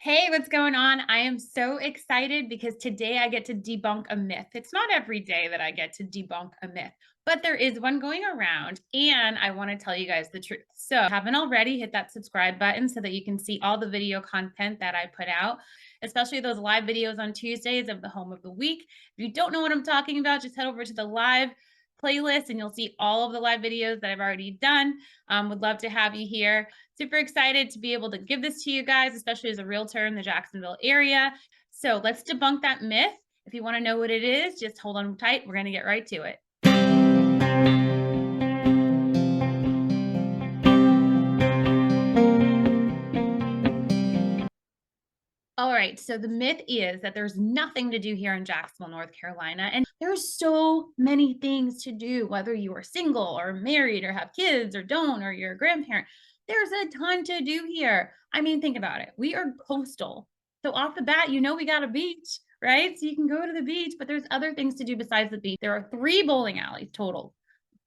Hey, what's going on? I am so excited because today I get to debunk a myth. It's not every day that I get to debunk a myth, but there is one going around, and I want to tell you guys the truth. So, if you haven't already, hit that subscribe button so that you can see all the video content that I put out, especially those live videos on Tuesdays of the home of the week. If you don't know what I'm talking about, just head over to the live playlist and you'll see all of the live videos that I've already done. Would love to have you here. Super excited to be able to give this to you guys, especially as a realtor in the Jacksonville area. So let's debunk that myth. If you want to know what it is, just hold on tight. We're going to get right to it. All right. So the myth is that there's nothing to do here in Jacksonville, North Carolina. And there's so many things to do, whether you are single or married or have kids or don't, or you're a grandparent. There's a ton to do here. I mean, think about it. We are coastal. So off the bat, we got a beach, right? So you can go to the beach, but there's other things to do besides the beach. There are 3 bowling alleys total,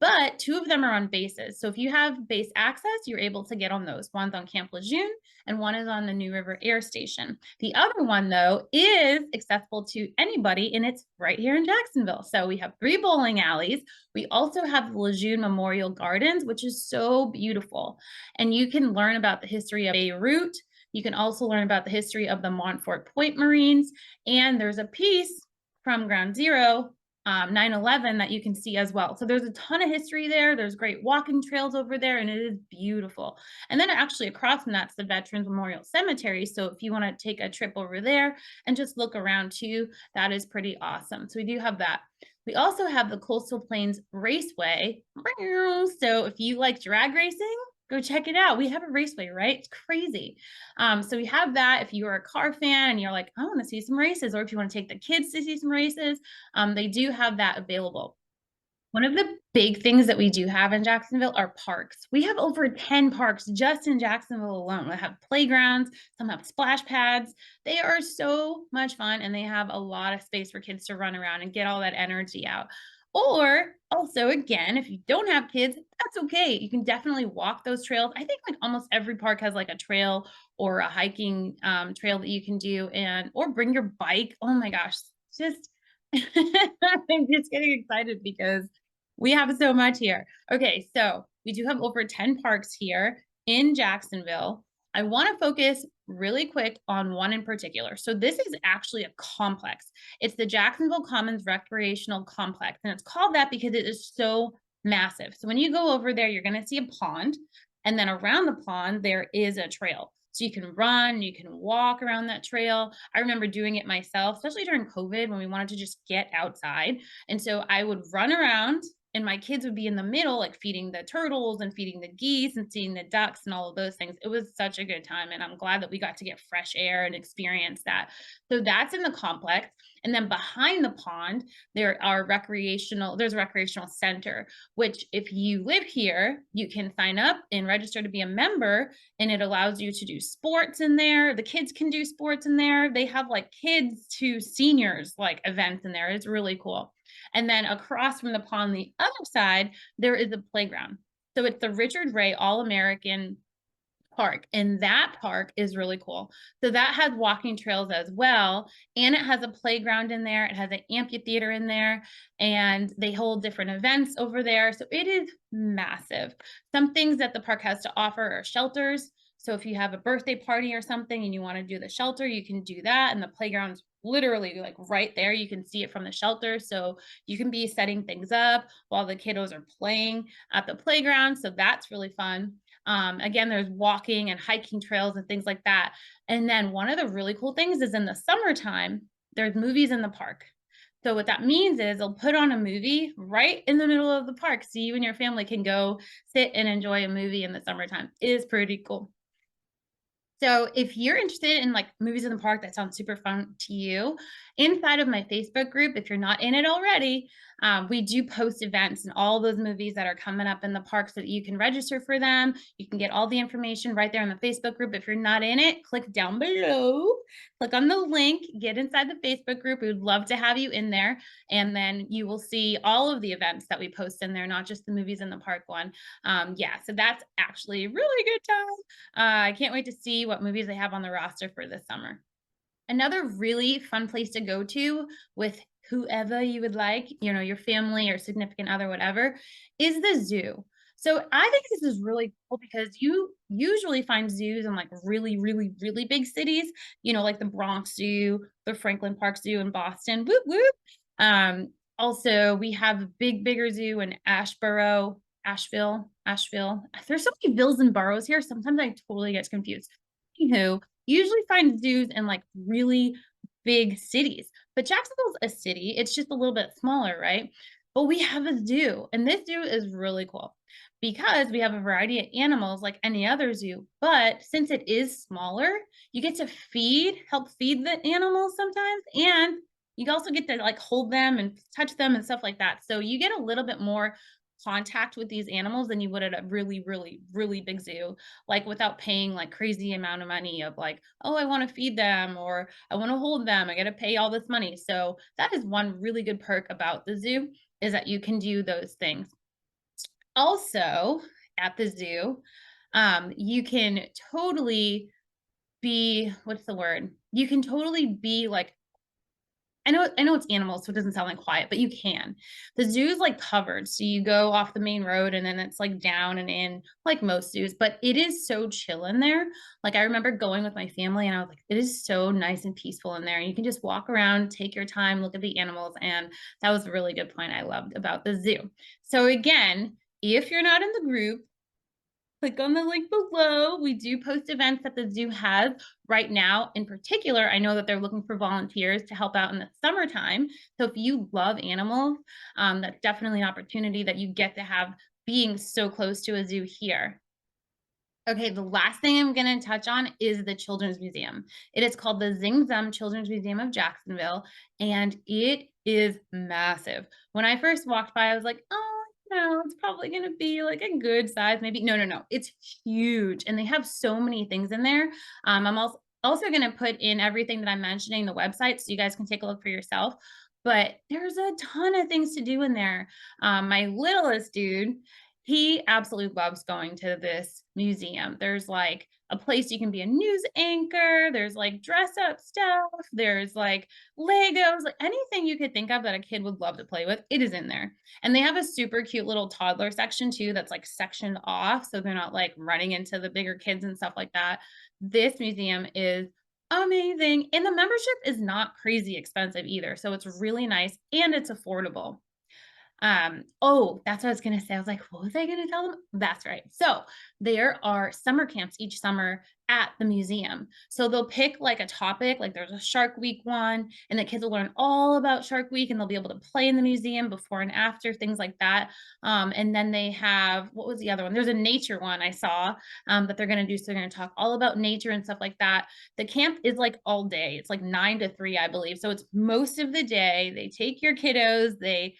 but 2 of them are on bases. So if you have base access, you're able to get on those. One's on Camp Lejeune and one is on the New River Air Station. The other one, though, is accessible to anybody, and it's right here in Jacksonville. So we have 3 bowling alleys. We also have the Lejeune Memorial Gardens, which is so beautiful. And you can learn about the history of Beirut. You can also learn about the history of the Montfort Point Marines. And there's a piece from Ground Zero 9/11 that you can see as well. So there's a ton of history there. There's great walking trails over there, and it is beautiful. And then actually across from that's the Veterans Memorial Cemetery. So if you want to take a trip over there and just look around too, that is pretty awesome. So we do have that. We also have the Coastal Plains Raceway. So if you like drag racing, go check it out. We have a raceway, right? It's crazy. So we have that. If you're a car fan and you're like, I want to see some races, or if you want to take the kids to see some races, they do have that available. One of the big things that we do have in Jacksonville are parks. We have over 10 parks just in Jacksonville alone. We have playgrounds, some have splash pads. They are so much fun and they have a lot of space for kids to run around and get all that energy out. Or also, again, if you don't have kids, that's okay. You can definitely walk those trails. I think like almost every park has like a trail or a hiking trail that you can do, and or bring your bike. Oh my gosh, just I'm just getting excited because we have so much here. Okay, so we do have over 10 parks here in Jacksonville. I want to focus really quick on one in particular. So this is actually a complex. It's the Jacksonville Commons Recreational Complex, and it's called that because it is so massive. So when you go over there, you're going to see a pond, and then around the pond there is a trail. So you can run, you can walk around that trail. I remember doing it myself, especially during COVID when we wanted to just get outside. And so I would run around and my kids would be in the middle, like feeding the turtles and feeding the geese and seeing the ducks and all of those things. It was such a good time. And I'm glad that we got to get fresh air and experience that. So that's in the complex. And then behind the pond, there's a recreational center, which if you live here, you can sign up and register to be a member. And it allows you to do sports in there. The kids can do sports in there. They have like kids to seniors like events in there. It's really cool. And then across from the pond, the other side, there is a playground. So it's the Richard Ray All-American Park, and that park is really cool. So that has walking trails as well, and it has a playground in there. It has an amphitheater in there, and they hold different events over there. So it is massive. Some things that the park has to offer are shelters. So if you have a birthday party or something and you want to do the shelter, you can do that. And the playground's literally like right there. You can see it from the shelter. So you can be setting things up while the kiddos are playing at the playground. So that's really fun. Again, there's walking and hiking trails and things like that. And then one of the really cool things is in the summertime, there's movies in the park. So what that means is they'll put on a movie right in the middle of the park so you and your family can go sit and enjoy a movie in the summertime. It is pretty cool. So if you're interested in like movies in the park that sounds super fun to you, inside of my Facebook group, if you're not in it already, We do post events and all those movies that are coming up in the park so that you can register for them. You can get all the information right there in the Facebook group. If you're not in it, click down below, click on the link, get inside the Facebook group. We would love to have you in there. And then you will see all of the events that we post in there, not just the movies in the park one. Yeah, so that's actually a really good time. I can't wait to see what movies they have on the roster for this summer. Another really fun place to go to with whoever you would like, your family or significant other, whatever, is the zoo. So I think this is really cool because you usually find zoos in like really, really, really big cities, like the Bronx Zoo, the Franklin Park Zoo in Boston. Whoop, whoop. Also, we have a bigger zoo in Asheville. There's so many villas and boroughs here. Sometimes I totally get confused. Anywho, you usually find zoos in like really big cities, but Jacksonville's a city. It's just a little bit smaller, right? But we have a zoo, and this zoo is really cool because we have a variety of animals like any other zoo. But since it is smaller, you get to help feed the animals sometimes, and you also get to like hold them and touch them and stuff like that. So you get a little bit more contact with these animals than you would at a really, really, really big zoo, like without paying like crazy amount of money of like, oh, I want to feed them or I want to hold them. I got to pay all this money. So that is one really good perk about the zoo is that you can do those things. Also, at the zoo, you can totally be, what's the word? You can totally be like I know it's animals, so it doesn't sound like quiet, but you can. The zoo is like covered. So you go off the main road and then it's like down and in like most zoos, but it is so chill in there. Like I remember going with my family and I was like, it is so nice and peaceful in there. You can just walk around, take your time, look at the animals. And that was a really good point I loved about the zoo. So again, if you're not in the group, click on the link below. We do post events that the zoo has right now. In particular, I know that they're looking for volunteers to help out in the summertime. So if you love animals, that's definitely an opportunity that you get to have being so close to a zoo here. Okay, the last thing I'm going to touch on is the Children's Museum. It is called the Zing Children's Museum of Jacksonville, and it is massive. When I first walked by, I was like, oh, no, it's probably going to be like a good size, maybe. No, no, no. It's huge, and they have so many things in there. I'm also going to put in everything that I'm mentioning, the website, so you guys can take a look for yourself. But there's a ton of things to do in there. My littlest dude, he absolutely loves going to this museum. There's like a place you can be a news anchor. There's like dress up stuff. There's like Legos, like anything you could think of that a kid would love to play with, it is in there. And they have a super cute little toddler section too that's like sectioned off. So they're not like running into the bigger kids and stuff like that. This museum is amazing. And the membership is not crazy expensive either. So it's really nice and it's affordable. Oh, that's what I was gonna say. I was like, what was I gonna tell them? That's right. So there are summer camps each summer at the museum. So they'll pick like a topic, like there's a Shark Week one, and the kids will learn all about Shark Week and they'll be able to play in the museum before and after, things like that. And then they have, what was the other one? There's a nature one I saw that they're gonna do. So they're gonna talk all about nature and stuff like that. The camp is like all day. It's like 9 to 3, I believe. So it's most of the day. They take your kiddos, they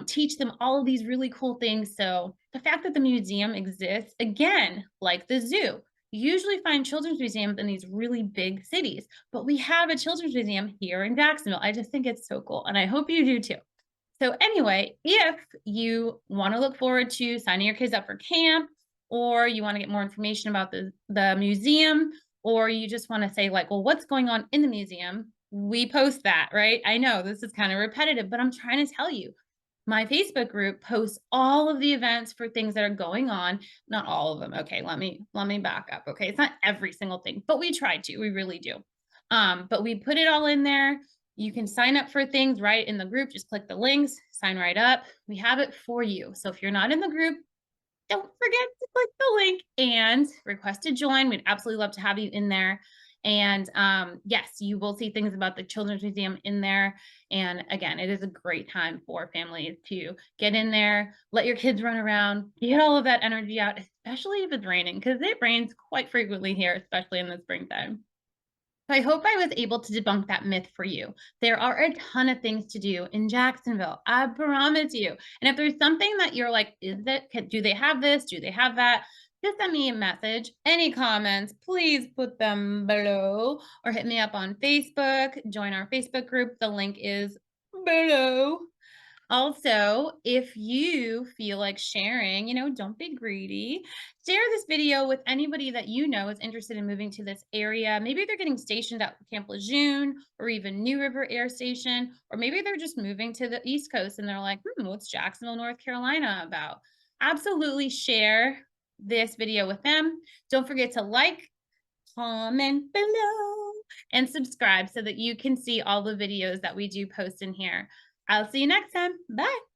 teach them all of these really cool things. So the fact that the museum exists, again, like the zoo, you usually find children's museums in these really big cities, but we have a children's museum here in Jacksonville. I just think it's so cool, and I hope you do too. So anyway, if you want to look forward to signing your kids up for camp, or you want to get more information about the museum, or you just want to say like, well, what's going on in the museum? We post that, right? I know this is kind of repetitive, but I'm trying to tell you, my Facebook group posts all of the events for things that are going on. Not all of them. Okay, let me back up. Okay, it's not every single thing, but we try to. We really do. But we put it all in there. You can sign up for things right in the group. Just click the links, sign right up. We have it for you. So if you're not in the group, don't forget to click the link and request to join. We'd absolutely love to have you in there. And yes, you will see things about the Children's Museum in there. And again, it is a great time for families to get in there, let your kids run around, get all of that energy out, especially if it's raining, because it rains quite frequently here, especially in the springtime. So I hope I was able to debunk that myth for you. There are a ton of things to do in Jacksonville. I promise you. And if there's something that you're like, do they have this? Do they have that? Just send me a message. Any comments, please put them below or hit me up on Facebook. Join our Facebook group. The link is below. Also, if you feel like sharing, don't be greedy. Share this video with anybody that you know is interested in moving to this area. Maybe they're getting stationed at Camp Lejeune or even New River Air Station, or maybe they're just moving to the East Coast and they're like, what's Jacksonville, North Carolina about? Absolutely share this video with them. Don't forget to like, comment below, and subscribe so that you can see all the videos that we do post in here. I'll see you next time. Bye.